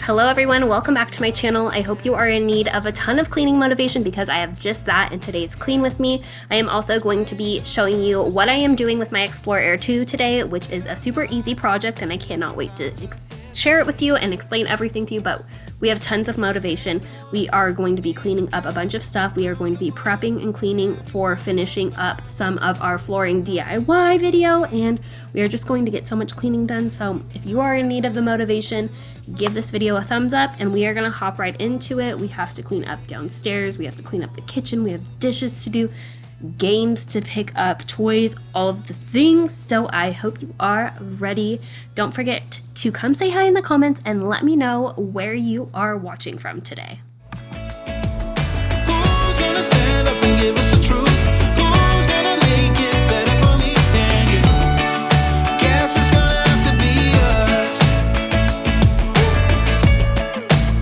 Hello everyone, welcome back to my channel. I hope you are in need of a ton of cleaning motivation because I have just that in today's Clean With Me. I am also going to be showing you what I am doing with my Explore Air 2 today, which is a super easy project and I cannot wait to share it with you and explain everything to you, but we have tons of motivation. We are going to be cleaning up a bunch of stuff. We are going to be prepping and cleaning for finishing up some of our flooring DIY video, and we are just going to get so much cleaning done. So if you are in need of the motivation, give this video a thumbs up and we are gonna hop right into it. We have to clean up downstairs, we have to clean up the kitchen, we have dishes to do, games to pick up, toys, all of the things. So I hope you are ready. Don't forget to come say hi in the comments and let me know where you are watching from today. Who's gonna stand up and give us the truth? Who's gonna make it better for me and you? Guess it's gonna have to be us.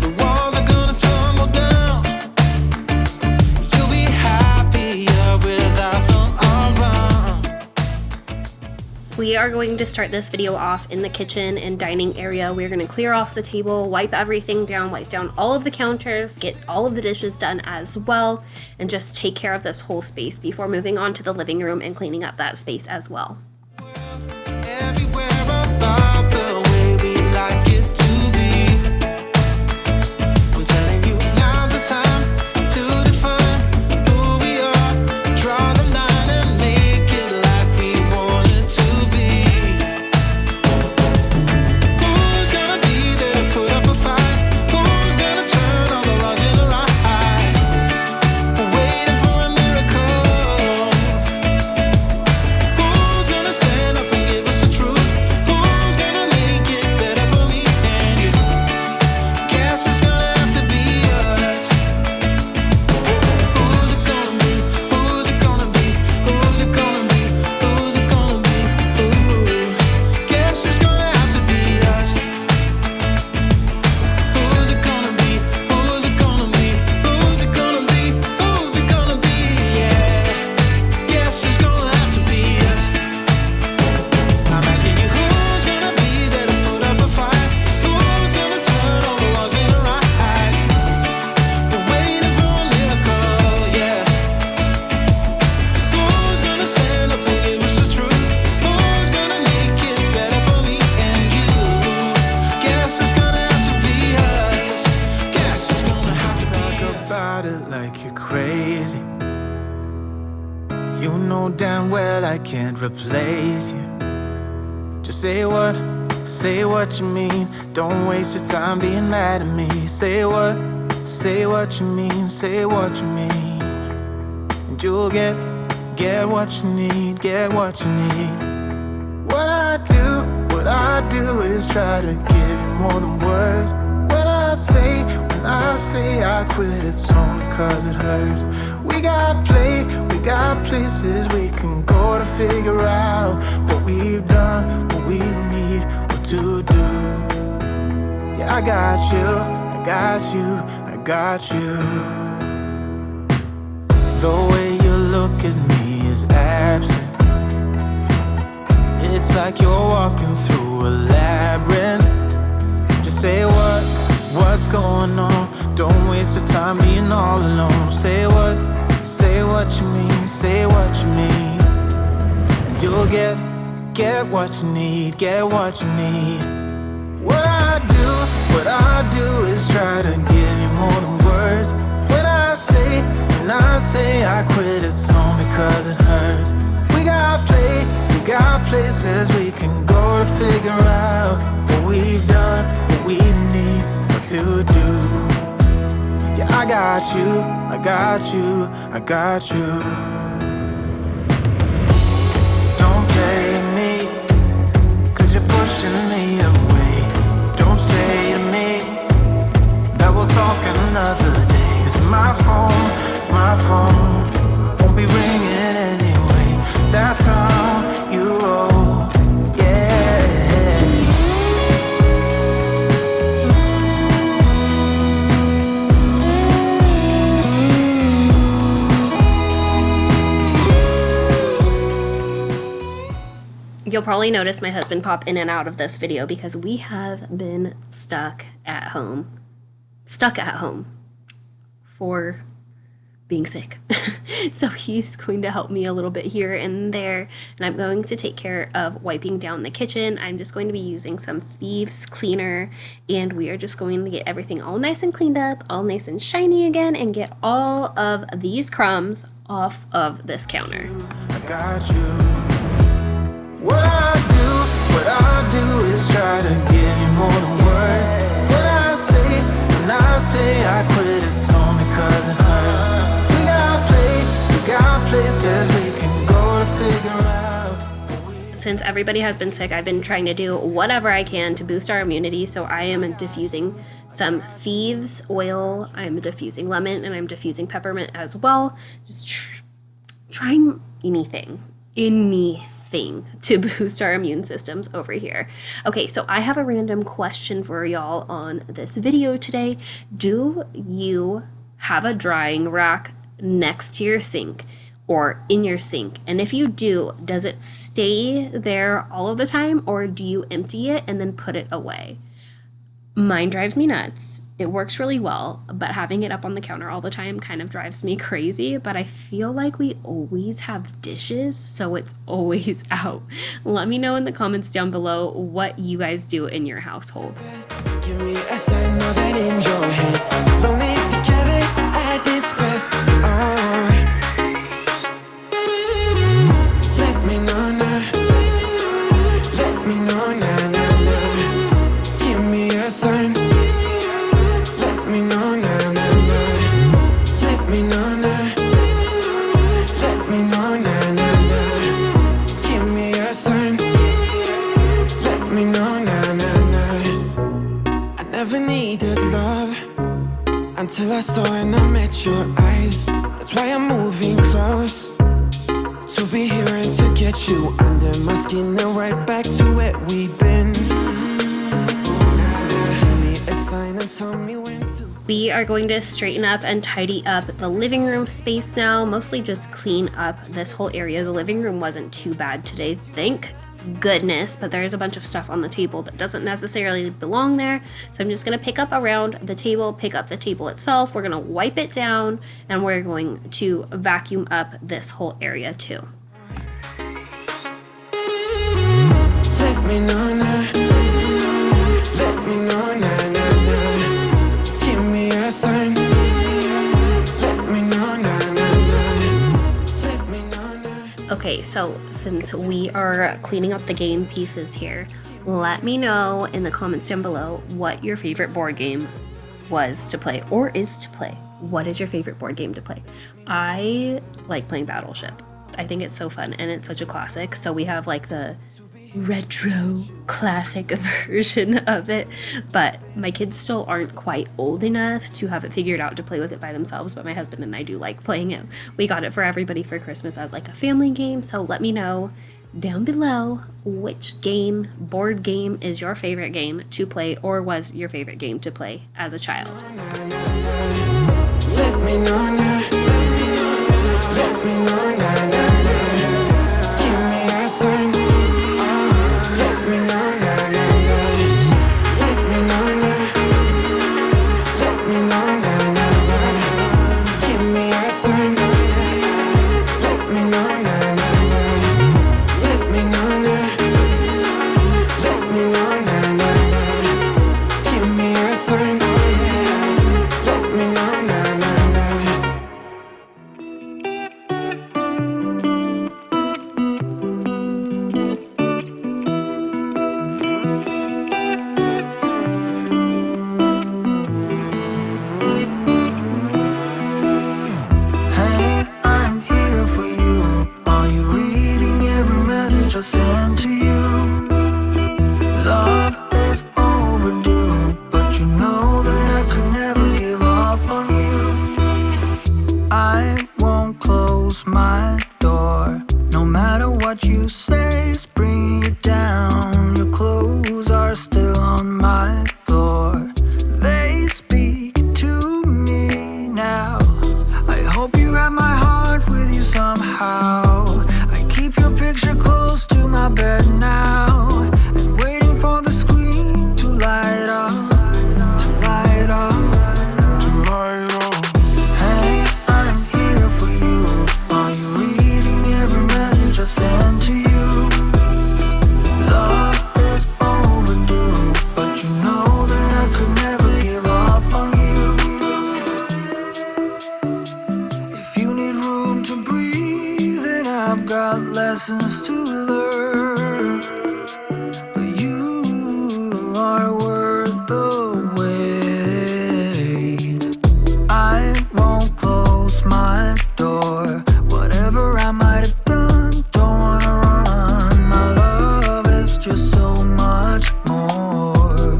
The walls are gonna tumble down. You'll be happier without them around. We are going to start this video off in the kitchen and dining area. We're going to clear off the table, wipe everything down, wipe down all of the counters, get all of the dishes done as well, and just take care of this whole space before moving on to the living room and cleaning up that space as well. Everywhere about the way we like it to be. I'm telling you, now's the time to define who we are. Draw the line and make it like we want it to be. Who's gonna be there to put up a fight? Who's gonna turn all the laws in our eyes? We're waiting for a miracle. Who's gonna stand up and give us the truth? Who's gonna make it better for me and you? Guess it's gonna have to be us. Who's it gonna be? Who's it gonna be? Who's it gonna be? Who's it gonna be? Ooh, guess it's gonna have to be us. Who's it gonna be? Who's it gonna be? Who's it gonna be? Who's it gonna be? Yeah, guess it's gonna have to be us. I'm asking you, who's gonna be there to put up a fight? Who's gonna turn all the laws in our eyes? We're waiting for a miracle, yeah. Who's gonna stand up and give us the truth? Who's gonna make it better for me and you? Guess it's gonna have to be us. Guess it's gonna have to talk about it like you're crazy. You know damn well I can't replace you. Just say what you mean. Don't waste your time being mad at me. Say what you mean, say what you mean. And you'll get what you need, get what you need. What I do is try to give you more than words. When I say I quit, it's only cause it hurts. We got places we can go to figure out what we've done, what we need, what to do. Yeah, I got you. The way you look at me is absent. It's like you're walking through a labyrinth. Just say what's going on. Don't waste your time being all alone. Say what you mean, say what you mean. And you'll get what you need, get what you need. What I do is try to give you more than words. When I say I quit, it's only cause it hurts. We got places we can go to figure out what we've done, what we need, what to do. Yeah, I got you. Don't play me, cause you're pushing me away. Don't say to me that we'll talk another day. Cause my phone won't be ringing anyway. That's how you roll, yeah. You'll probably notice my husband pop in and out of this video because we have been stuck at home for being sick. So he's going to help me a little bit here and there, and I'm going to take care of wiping down the kitchen. I'm just going to be using some Thieves cleaner, and we are just going to get everything all nice and cleaned up, all nice and shiny again, and get all of these crumbs off of this counter. I got you. What I do is try to give you more than words. When I say I quit, it's only 'cause it hurts. We got places we can go to figure out. Since everybody has been sick, I've been trying to do whatever I can to boost our immunity. So I am diffusing some Thieves oil, I'm diffusing lemon, and I'm diffusing peppermint as well. Just trying anything to boost our immune systems over here. Okay, so I have a random question for y'all on this video today. Do you have a drying rack next to your sink or in your sink? And if you do, does it stay there all of the time, or do you empty it and then put it away? Mine drives me nuts. It works really well, but having it up on the counter all the time kind of drives me crazy. But I feel like we always have dishes, so it's always out. Let me know in the comments down below what you guys do in your household. Give me a sign of an enjoy it. Lonely together at its best. Let me know now. Let me know now, now, now. Give me a sign. Let me know now, now, now. Let me know now. Let me know now, now, now. Give me a sign. Let me know now, now, now. I never needed love until I saw and I met your eyes. That's why I'm moving close, to be here and to get you under my skin and right back to where we've been. Give me a sign and tell me when to. We are going to straighten up and tidy up the living room space now, mostly just clean up this whole area. The living room wasn't too bad today, thank goodness, but there's a bunch of stuff on the table that doesn't necessarily belong there. So I'm just going to pick up around the table, pick up the table itself. We're going to wipe it down, and we're going to vacuum up this whole area too. Let me know now. Let me know now, now, now. Give me a sign. Let me know now, now, now. Let me know now. Okay, so since we are cleaning up the game pieces here, let me know in the comments down below what your favorite board game was to play or is to play. What is your favorite board game to play? I like playing Battleship. I think it's so fun, and it's such a classic. So we have like the retro classic version of it, but my kids still aren't quite old enough to have it figured out to play with it by themselves, but my husband and I do like playing it. We got it for everybody for Christmas as like a family game, so let me know down below which board game is your favorite game to play, or was your favorite game to play as a child. Let me know now. Let me know now, now, now. Give me a sign. Let me know now, now, now. Let me know now. Let me know now, now, now. Give me a sign. Let me know now, now, now. Let me know now. Let me know now, now, now. Give me a sign. Let me know now, now, now. Hey, I'm here for you. Are you reading every message I send to you? Love is overdue, but you know that I could never give up on you. I won't close my door, no matter what you say is bringing you down. Your clothes are still on my floor. They speak to me now. I hope you have my heart with you somehow. I keep your picture close to my bed now. lessons to learn, but you are worth the wait. I won't close my door, whatever I might have done, don't wanna run. My love is just so much more.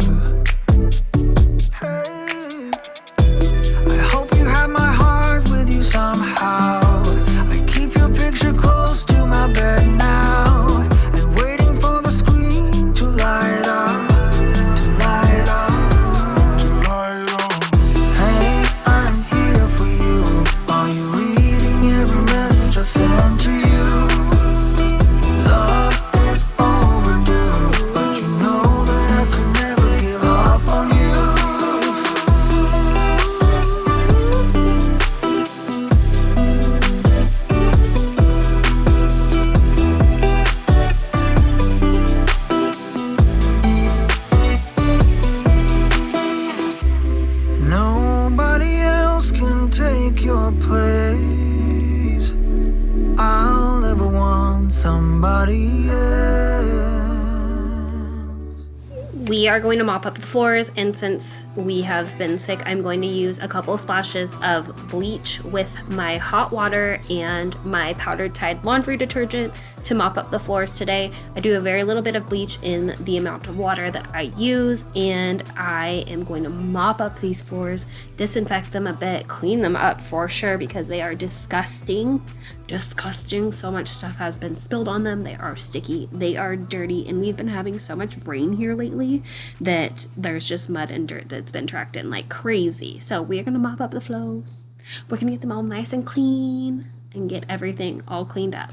Hey, I hope you have my heart with you somehow. I keep your picture close to my bed now, and waiting for the screen to light up, to light up, to light up. Hey, I'm here for you. Are you reading every message I send to you? Love is overdue, but you know that I could never give up on you. Nobody else can take your place. I'll never want somebody else. We are going to mop up the floors, and since we have been sick, I'm going to use a couple splashes of bleach with my hot water and my powdered Tide laundry detergent to mop up the floors today. I do a very little bit of bleach in the amount of water that I use, and I am going to mop up these floors, disinfect them a bit, clean them up for sure because they are disgusting. So much stuff has been spilled on them. They are sticky, they are dirty, and we've been having so much rain here lately that there's just mud and dirt that's been tracked in like crazy. So we're gonna mop up the floors. We're gonna get them all nice and clean and get everything all cleaned up.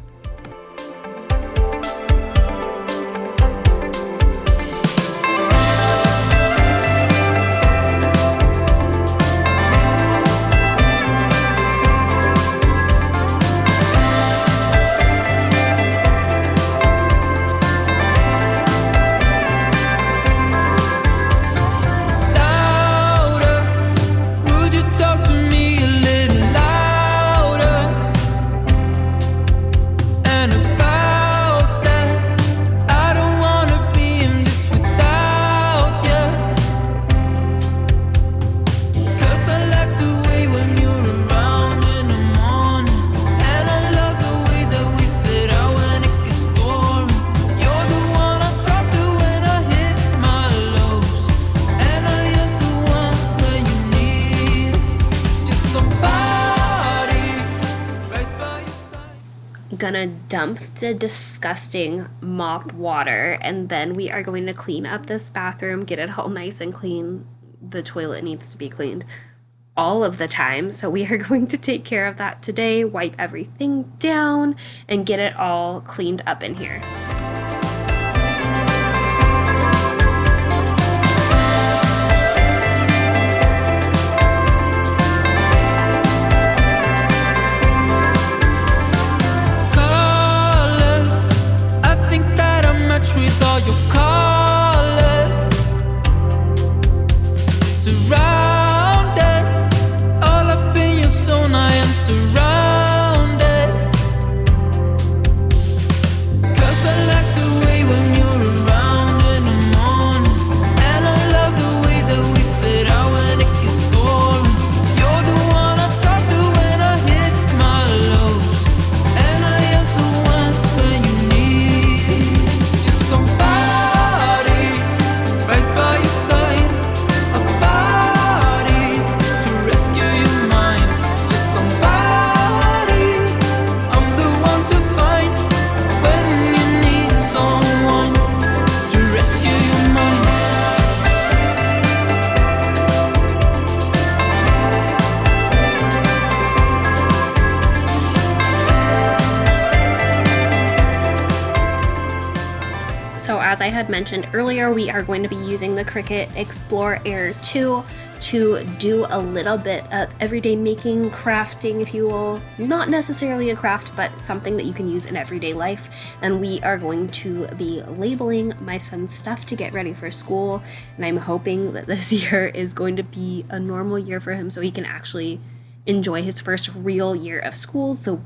Would you talk to me a little louder? gonna dump the disgusting mop water, and then we are going to clean up this bathroom, get it all nice and clean. The toilet needs to be cleaned all of the time, so we are going to take care of that today, wipe everything down, and get it all cleaned up in here. With all your colors surrounded, all up in your zone, I am surrounded. 'Cause I like the way when you're around in the morning, and I love the way that we fit out when it gets boring. You're the one I talk to when I hit my lows, and I am the one when you need somebody right by your side, a body to rescue your mind. Just somebody I'm the one to find when you need someone to rescue your mind. So as I had mentioned earlier, we are going to be using the Cricut Explore Air 2 to do a little bit of everyday making, crafting, if you will. Not necessarily a craft, but something that you can use in everyday life. And we are going to be labeling my son's stuff to get ready for school. And I'm hoping that this year is going to be a normal year for him so he can actually enjoy his first real year of school. So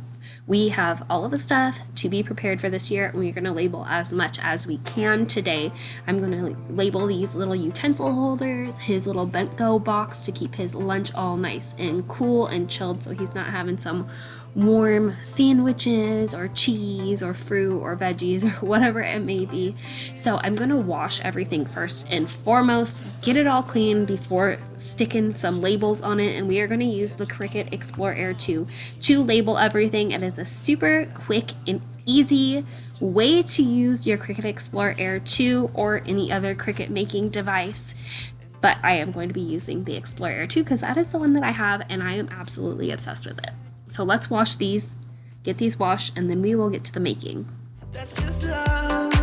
We have all of the stuff to be prepared for this year, and we're going to label as much as we can today. I'm going to label these little utensil holders, his little bento box to keep his lunch all nice and cool and chilled so he's not having some warm sandwiches or cheese or fruit or veggies or whatever it may be. So I'm going to wash everything first and foremost, get it all clean before sticking some labels on it, and we are going to use the Cricut Explore Air 2 to label everything. It is a super quick and easy way to use your Cricut Explore Air 2 or any other Cricut making device. But I am going to be using the Explore Air 2 because that is the one that I have and I am absolutely obsessed with it. So let's wash these, get these washed, and then we will get to the making. That's just love.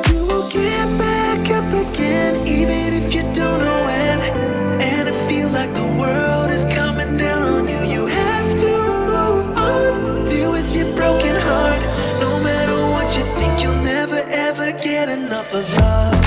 You will get back up again, even if you don't know when. And it feels like the world is coming down on you. You have to move on, deal with your broken heart. No matter what you think, you'll never ever get enough of love.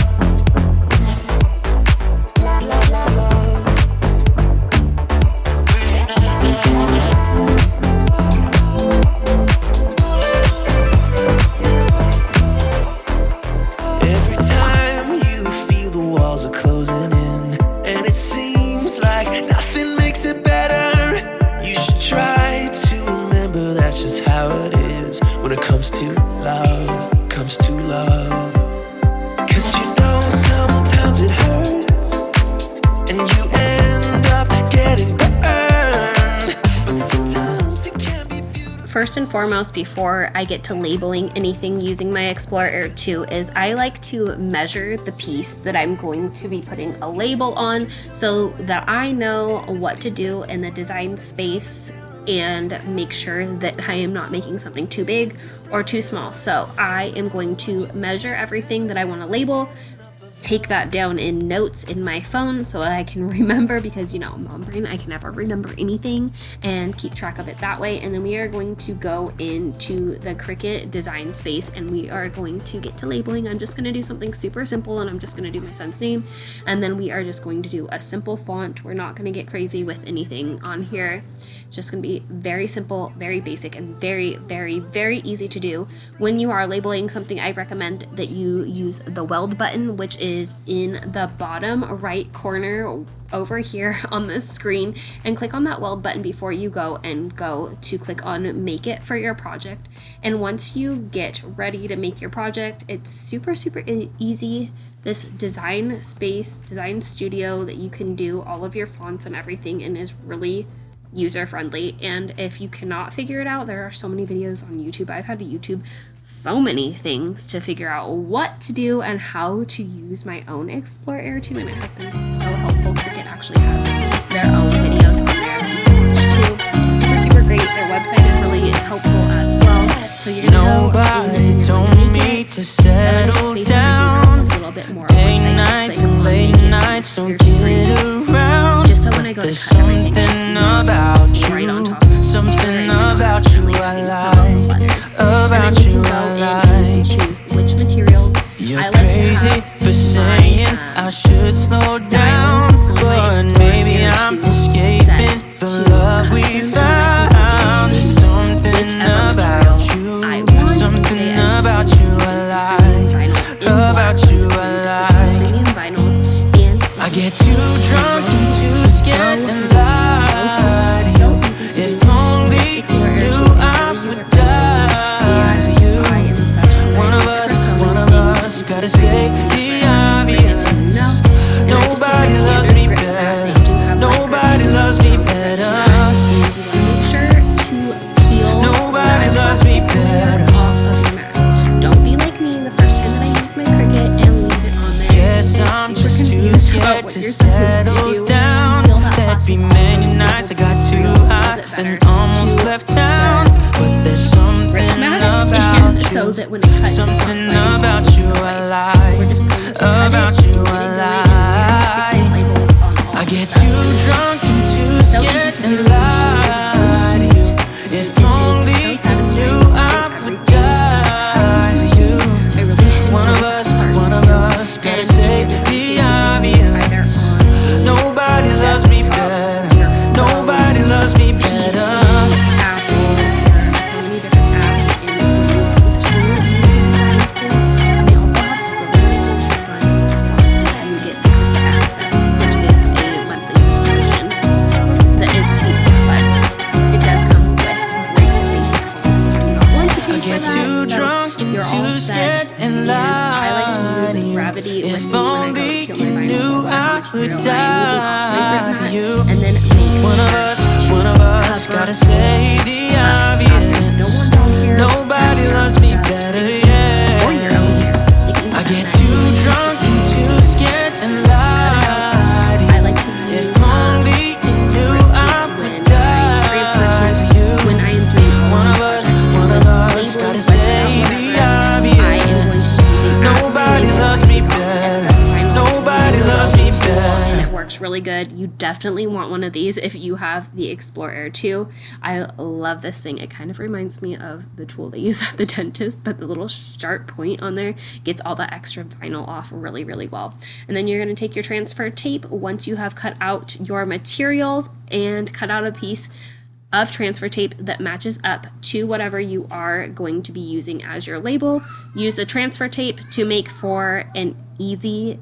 First and foremost, before I get to labeling anything using my Explore Air 2 is I like to measure the piece that I'm going to be putting a label on so that I know what to do in the design space and make sure that I am not making something too big or too small. So I am going to measure everything that I want to label, take that down in notes in my phone so I can remember, because you know, mom brain, I can never remember anything, and keep track of it that way. And then we are going to go into the Cricut design space and we are going to get to labeling. I'm just going to do something super simple and I'm just going to do my son's name, and then we are just going to do a simple font. We're not going to get crazy with anything on here. It's just going to be very simple, very basic, and very, very, very easy to do. When you are labeling something, I recommend that you use the weld button, which is in the bottom right corner over here on the screen, and click on that weld button before you go to click on make it for your project. And once you get ready to make your project, it's super easy. This design space, design studio that you can do all of your fonts and everything in is really user friendly. And if you cannot figure it out, there are so many videos on YouTube. I've had to YouTube so many things to figure out what to do and how to use my own Explore Air 2, and it has been so helpful. Cricut actually has their own videos on there that you can watch too. Super great. Their website is really helpful as well. So you're gonna Nobody told me to settle down. Day nights and late nights don't get around. Just so when I go There's to cut everything, something about you, something about you I like, about you I like. Choose which materials. You're I like crazy for saying I should slow down, but maybe I'm escaping the love we found. There's something about you, something about you I like, about you I like. I get too drunk and too scared and lie to you. If only you knew I would die for you. One of us gotta say the obvious. Nobody loves me better. Nobody loves me better. Nobody loves me better. Don't be like me the first time that I used my Cricut and leave it on there. Guess I'm just too scared to settle down. There'd be many nights I got too hot and almost left town. But there's something about you, something about you I like, about you I like. I get too drunk and too scared and lie to you. If only you knew I would die for you. One of us gotta say the obvious. Nobody loves me better. Nobody loves me better. material. would I'm die using for off-white you. and then make One of us gotta say the obvious. Nobody loves me better, yeah. Or your own sticky. I get too drunk and too scared and lie. I like to use If only you knew I would die for you. when I am doing One of us gotta say the obvious. Nobody loves me better. Nobody loves me better. It works really good. You definitely want one of these if you have the Explore Air 2. I love this thing. It kind of reminds me of the tool they use at the dentist, but the little sharp point on there gets all the extra vinyl off really, really well. And then you're going to take your transfer tape once you have cut out your materials and cut out a piece of transfer tape that matches up to whatever you are going to be using as your label. Use the transfer tape to make for an easy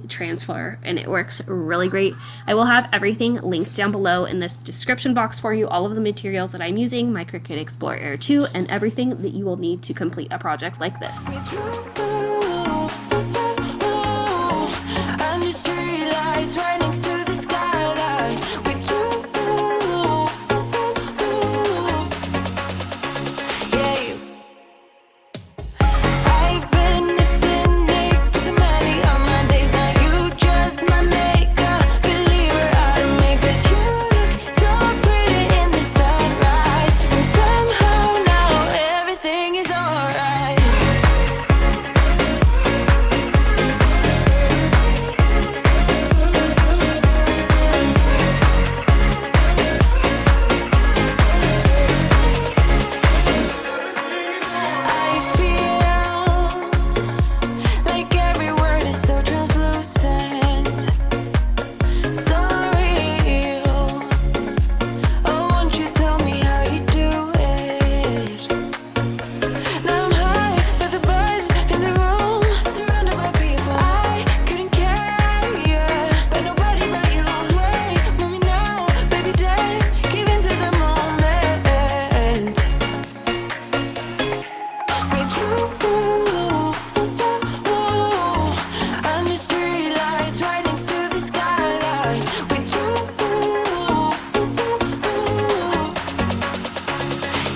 transfer, and it works really great. I will have everything linked down below in this description box for you, all of the materials that I'm using, my Cricut Explore Air 2, and everything that you will need to complete a project like this. Under street lights, right next to the skyline. With you, yeah. I've been a cynic for so many of my days. Now you just my makeup believer out of me. 'Cause you look so pretty in the sunrise, and somehow now everything is alright. I feel like every word is so translucent, so real. Oh, won't you tell me how you do it? Now I'm high, like the buzz in the room, surrounded by people. I couldn't care, yeah, but nobody but you. Sway, move me now, baby, dance, give in to the moment. With you, under street lights, right next to the skyline. With you,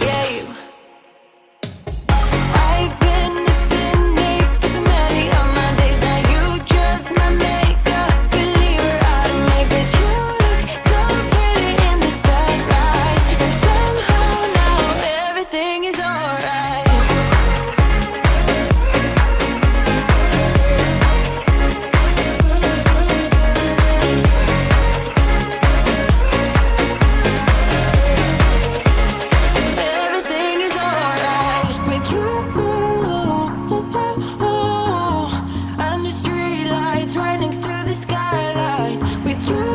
yeah. I've been a cynic for so many of my days. Now you just my makeup believer out of me. 'Cause you look so pretty in the sunrise, and somehow now everything is alright. Everything is alright with you. Under street lights, right next to the skyline. With you.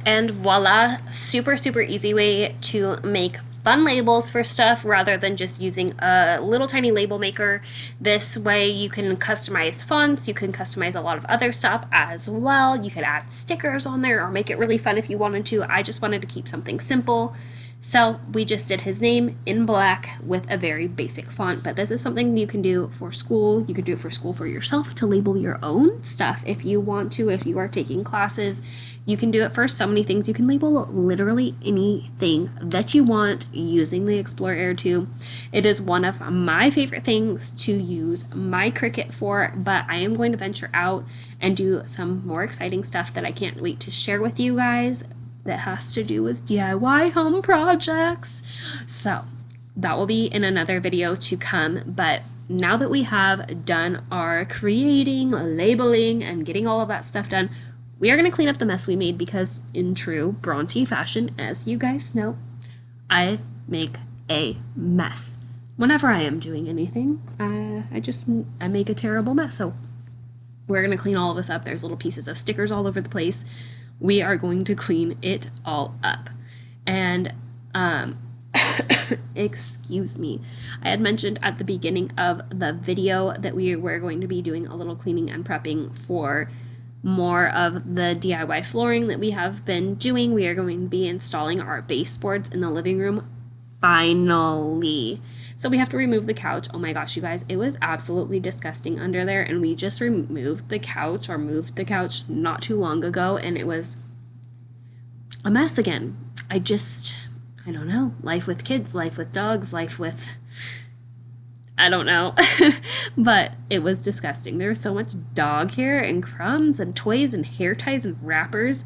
And voila, super easy way to make fun labels for stuff rather than just using a little tiny label maker. This way you can customize fonts, you can customize a lot of other stuff as well. You could add stickers on there or make it really fun if you wanted to. I just wanted to keep something simple. So we just did his name in black with a very basic font, but this is something you can do for school. You can do it for school for yourself to label your own stuff if you want to. If you are taking classes, you can do it for so many things. You can label literally anything that you want using the Explore Air 2. It is one of my favorite things to use my Cricut for, but I am going to venture out and do some more exciting stuff that I can't wait to share with you guys that has to do with DIY home projects. So that will be in another video to come, but now that we have done our creating, labeling, and getting all of that stuff done, we are going to clean up the mess we made because in true Bronte fashion, as you guys know, I make a mess. Whenever I am doing anything, I make a terrible mess. So we're going to clean all of this up. There's little pieces of stickers all over the place. We are going to clean it all up. And excuse me, I had mentioned at the beginning of the video that we were going to be doing a little cleaning and prepping for more of the DIY flooring that we have been doing. We are going to be installing our baseboards in the living room finally. So we have to remove the couch. Oh my gosh, you guys, it was absolutely disgusting under there. And we just removed the couch, or moved the couch, not too long ago. And it was a mess again. I don't know. Life with kids, life with dogs, life with, I don't know. But it was disgusting. There was so much dog hair and crumbs and toys and hair ties and wrappers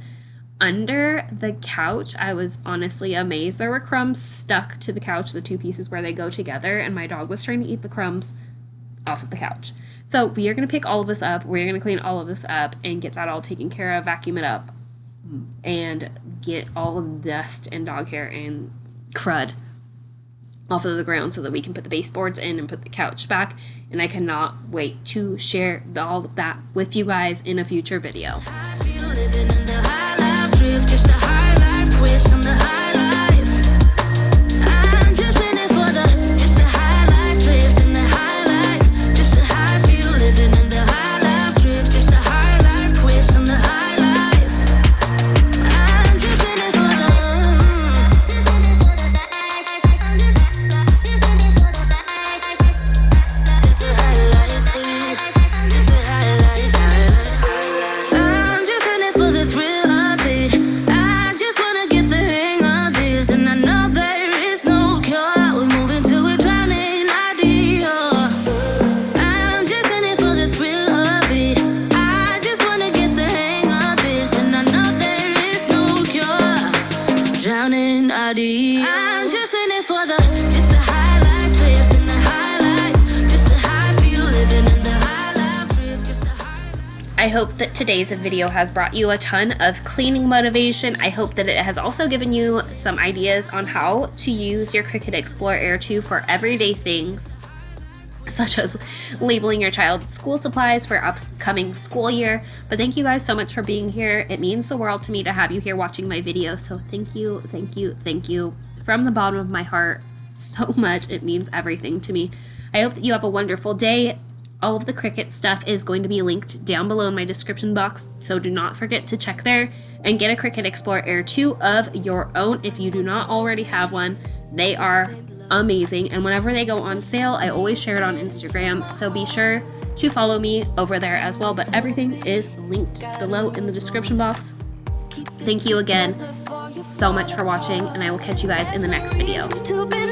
under the couch. I was honestly amazed. There were crumbs stuck to the couch, the two pieces where they go together, and my dog was trying to eat the crumbs off of the couch. So we are going to pick all of this up. We're going to clean all of this up and get that all taken care of, vacuum it up, and get all of the dust and dog hair and crud off of the ground so that we can put the baseboards in and put the couch back. And I cannot wait to share all of that with you guys in a future video. I feel living in the high life, drift, just a highlight, twist on the high life. I'm just in it for just a highlight, drift in the high life, just a high, feel living in the high life, drift, just a highlight, twist on the high life. I'm just in it for just a highlight, just a highlight. I'm just in it for the thrill of it. I just wanna get the hang of this, and I know there is no cure. We're moving to a drowning idea. I'm just in it for the thrill of it. I just wanna get the hang of this, and I know there is no cure. Drowning idea. I'm just in it for just a highlight, drift in the highlight, just a high, feel living in the high life, drift, just a high. I hope that today's video has brought you a ton of cleaning motivation. I hope that it has also given you some ideas on how to use your Cricut Explore Air 2 for everyday things, such as labeling your child's school supplies for upcoming school year. But thank you guys so much for being here. It means the world to me to have you here watching my video. So thank you, thank you, thank you from the bottom of my heart so much. It means everything to me. I hope that you have a wonderful day. All of the Cricut stuff is going to be linked down below in my description box, so do not forget to check there and get a Cricut Explore Air 2 of your own if you do not already have one. They are amazing, and whenever they go on sale, I always share it on Instagram, so be sure to follow me over there as well. But everything is linked below in the description box. Thank you again so much for watching, and I will catch you guys in the next video. To be